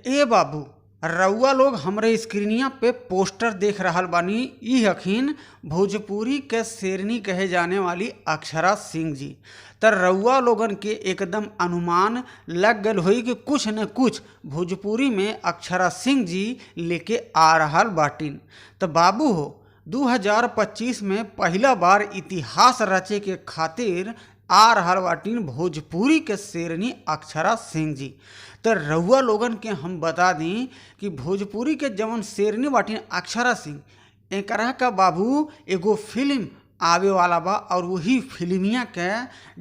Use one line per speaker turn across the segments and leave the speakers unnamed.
ए बाबू, रउआ लोग हमरे स्क्रीनिया पे पोस्टर देख रहल बानी। ई हखिन भोजपुरी के शेरनी कहे जाने वाली अक्षरा सिंह जी। त रउआ लोगन के एकदम अनुमान लग गल होई कि कुछ न कुछ भोजपुरी में अक्षरा सिंह जी लेके आ रहल बाटिन। त बाबू हो, 2025 में पहला बार इतिहास रचे के खातिर आ रहल बाटिन भोजपुरी के शेरनी अक्षरा सिंह जी। तो रउआ लोगन के हम बता दी कि भोजपुरी के जवन शेरनी बाटिन अक्षरा सिंह, एकरा का बाबू एगो फिल्म आवे वाला बा और वही फिल्मिया के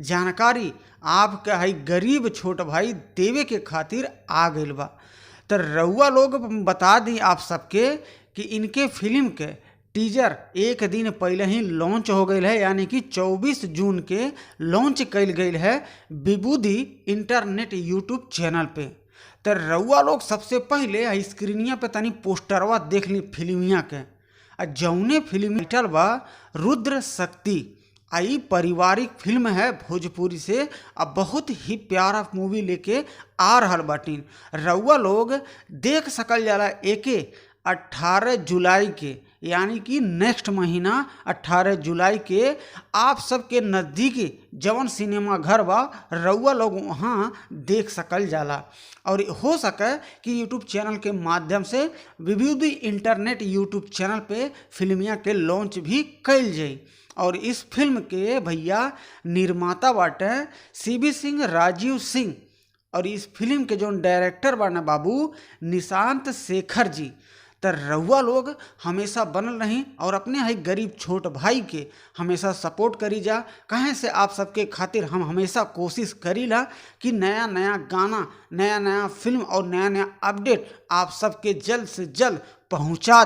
जानकारी आपके हई गरीब छोट भाई देवे के खातिर आ गइल बा। तो रउआ लोग बता दी आप सबके कि इनके फिल्म के टीजर एक दिन पहले ही लॉन्च हो गई है, यानी कि 24 जून के लॉन्च कल गई है विभूति इंटरनेट यूट्यूब चैनल पे। तो रउआ लोग सबसे पहले स्क्रीनिया पे तनी पोस्टरवा देख ली फिल्मिया के। जौने फिल्म टाइटल बा रुद्र शक्ति। आई पारिवारिक फिल्म है भोजपुरी से, अब बहुत ही प्यारा मूवी लेके आ रहल बाटिन। रउआ लोग देख सकल जाला एके 18 जुलाई के, यानी कि नेक्स्ट महीना 18 जुलाई के आप सबके नज़दीकी जवन सिनेमा घर बा रउआ लोग वहाँ देख सकल जाला। और हो सके कि यूट्यूब चैनल के माध्यम से विभूति इंटरनेट यूट्यूब चैनल पे फिल्मिया के लॉन्च भी कल जाई। और इस फिल्म के भैया निर्माता बाटे CB सिंह, राजीव सिंह। और इस फिल्म के जो डायरेक्टर बाना बाबू निशांत शेखर जी। तो रउआ लोग हमेशा बनल रही और अपने ही गरीब छोट भाई के हमेशा सपोर्ट करी जा। कहें से आप सबके खातिर हम हमेशा कोशिश करीला कि नया नया गाना, नया नया फिल्म और नया नया अपडेट आप सबके जल्द से जल्द पहुंचा